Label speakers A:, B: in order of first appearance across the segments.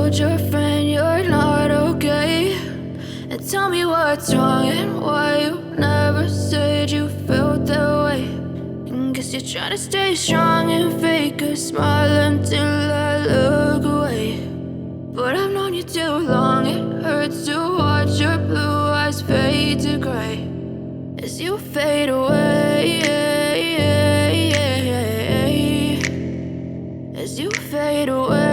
A: told your friend you're not okay? And tell me what's wrong and why you never said you felt that way. And guess you're trying to stay strong and fake a smile until I look away. But I've known you too long, it hurts to watch your blue eyes fade to gray as you fade away, as you fade away.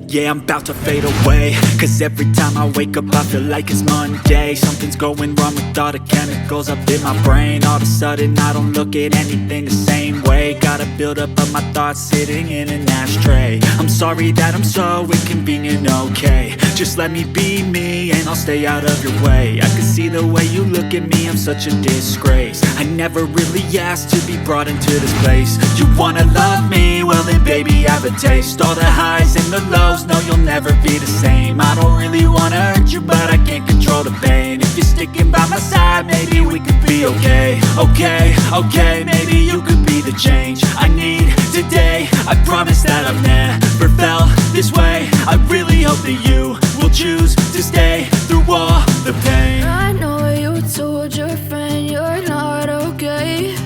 B: Yeah, I'm about to fade away, cause every time I wake up I feel like it's Monday. Something's going wrong with all the chemicals up in my brain. All of a sudden I don't look at anything the same way. Gotta build up of my thoughts sitting in an ashtray. I'm sorry that I'm so inconvenient, okay? Just let me be me and I'll stay out of your way. I can see the way you look at me, I'm such a disgrace. I never really asked to be brought into this place. You wanna love me? Well then baby, have a taste. All the highs and the lows, no, you'll never be the same. I don't really wanna hurt you, but I can't control the pain. If you're sticking by my side, maybe we could be okay. Okay, maybe you could be the change I need today. I promise that I've never felt this way. I really hope that you will choose to stay through all the pain.
A: I know you told your friend you're not okay.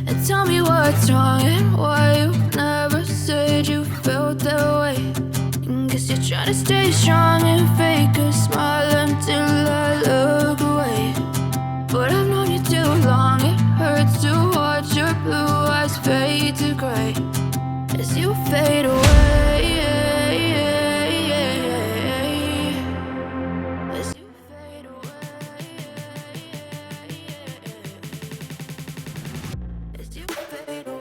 A: And tell me what's wrong and why you never said you felt that way. Guess you're trying to stay strong and fake a smile until I look away. But I've known you too long, it hurts to watch your blue eyes fade to gray as you fade away, as you fade away, as you fade away.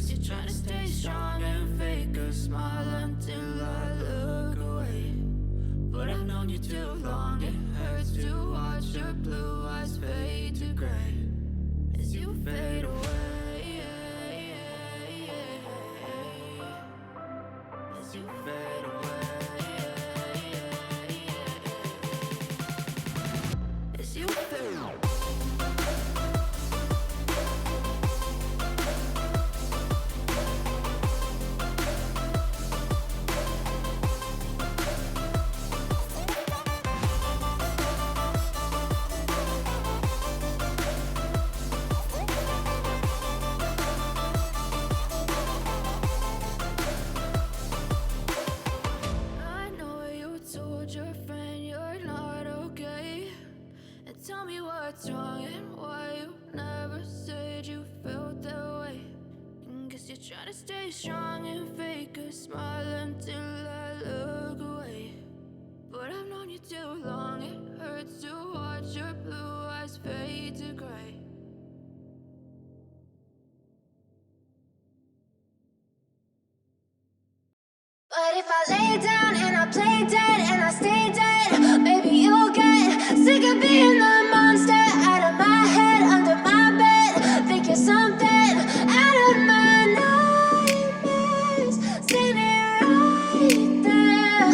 A: You're trying to stay strong and fake a smile until I look away. But I've known you too long, it hurts to watch your blue eyes fade to gray as you fade away, as you fade away, as you fade away. Tell me what's wrong and why you never said you felt that way. And guess you're trying to stay strong and fake a smile until I look away. But I've known you too long, it hurts to watch your blue eyes fade to gray.
C: But if I lay down and I play dead and I stay dead, maybe you'll get sick of being the monster out of my head, under my bed. Think you're something out of my nightmares, standing right there.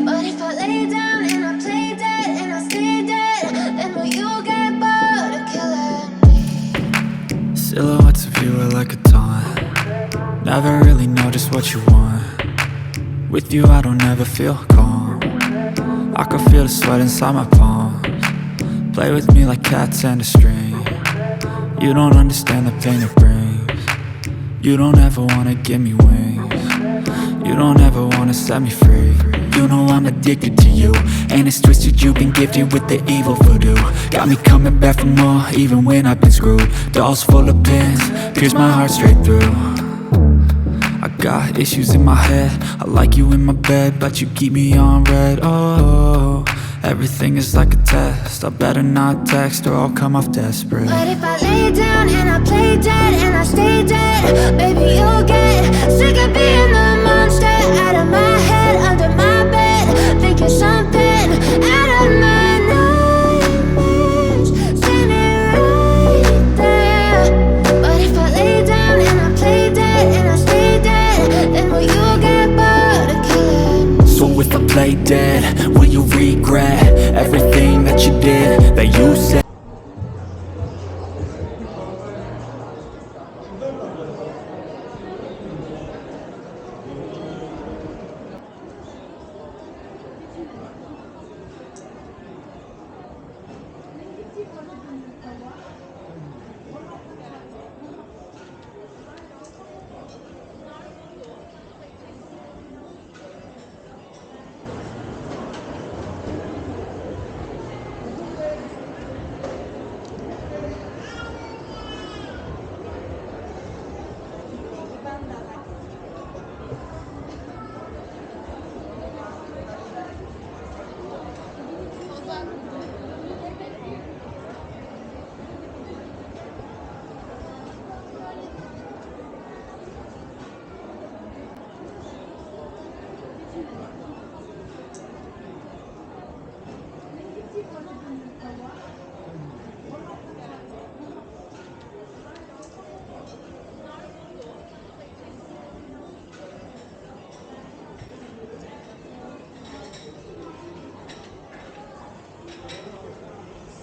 C: But if I lay down and I play dead and I stay dead, then will you get bored of killing me?
B: Silhouettes of you are like a taunt. Never really know just what you want. With you I don't ever feel calm. I can feel the sweat inside my palms. Play with me like cats and a string. You don't understand the pain it brings. You don't ever wanna give me wings. You don't ever wanna set me free. You know I'm addicted to you, and it's twisted, you've been gifted with the evil voodoo. Got me coming back for more, even when I've been screwed. Dolls full of pins, pierce my heart straight through. I got issues in my head, I like you in my bed, but you keep me on red. Oh, everything is like a test, I better not text or I'll come off desperate.
C: But if I lay down and I play dead and I stay dead, baby, you'll get sick of being the monster out of my head, under my bed. Think you're something out of my nightmares, standing right there. But if I lay down and I play dead and I stay dead, then will you get bored of killing me?
B: So if I play dead, will you regret everything that you did, that you said?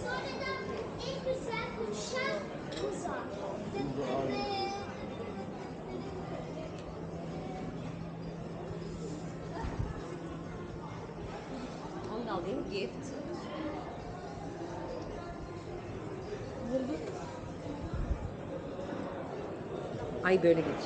C: Sonradan en güzel uçan buza.
D: Ondan alayım gift. Ay böyle geç.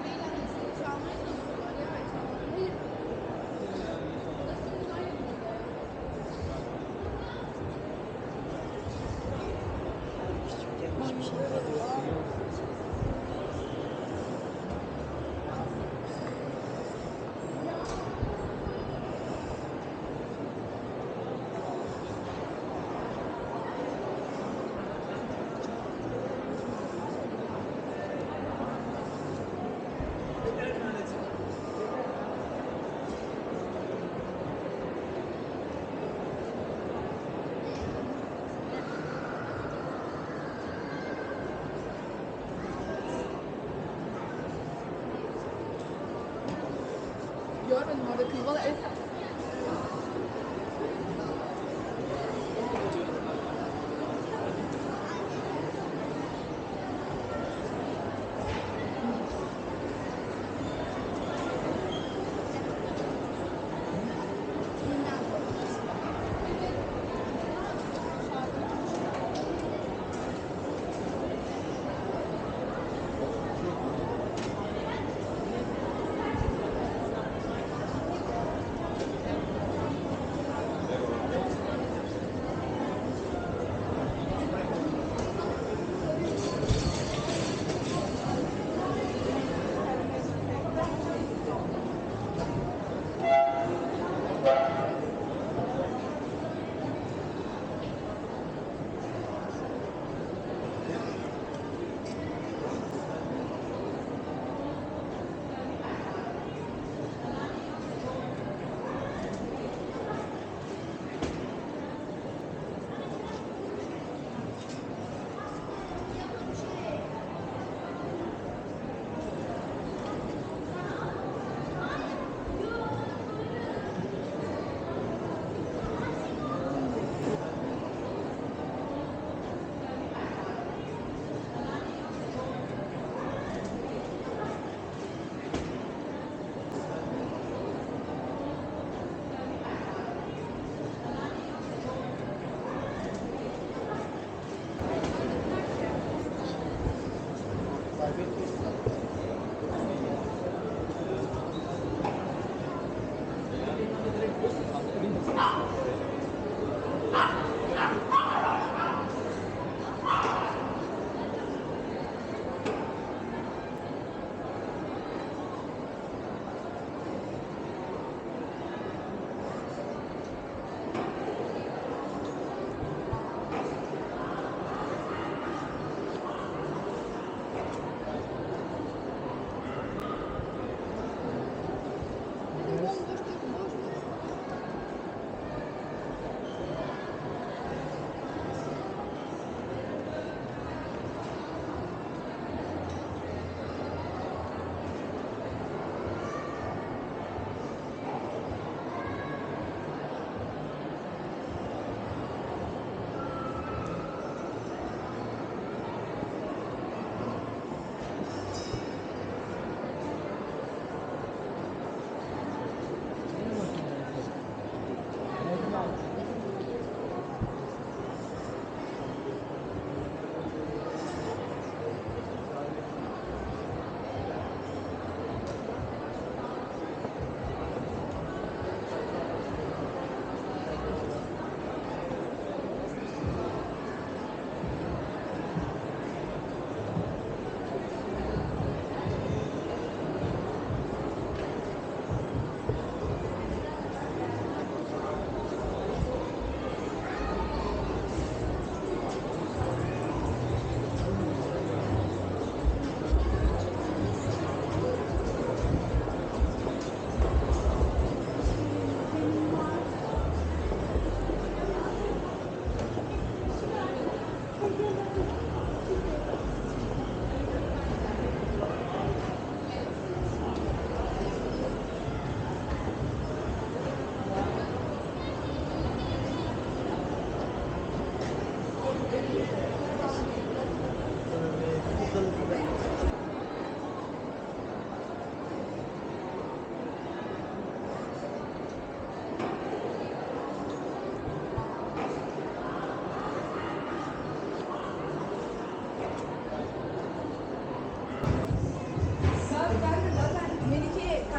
E: Neyle anlaşıyorsun? Çalmaya çalışıyorlar ya arkamdan. Hayır. Odasının aynı önünde. Bayılırım var ya. Görmedim orada kız bana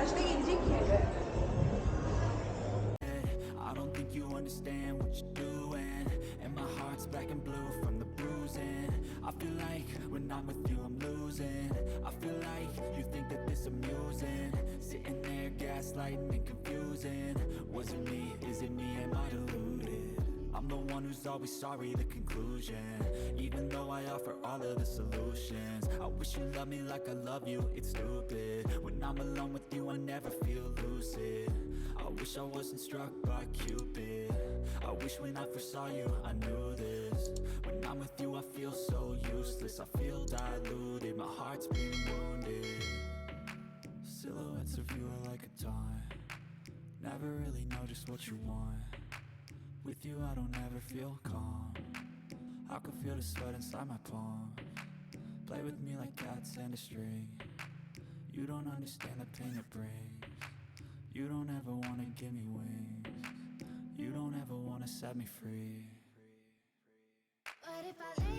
E: kaçta gelecek ki eve?
B: I don't think you understand what you're doing, and my heart's black and blue from the bruising. I feel like when I'm with you I'm losing. I feel like you think that this amusing, sitting there gaslighting and confusing. Was it me? Is it me? Am I deluded? I'm the one who's always sorry, the conclusion. Even though I offer all of the solutions, I wish you loved me like I love you, it's stupid. When I'm alone with you I never feel lucid. I wish I wasn't struck by Cupid. I wish when I first saw you I knew this. When I'm with you I feel so useless, I feel diluted, my heart's been wounded. Silhouettes of you are like a taunt, never really know just what you want. With you I don't ever feel calm, I can feel the sweat inside my palms. Play with me like cats and a string. You don't understand the pain it brings. You don't ever wanna give me wings. You don't ever wanna set me free.
C: But if I lay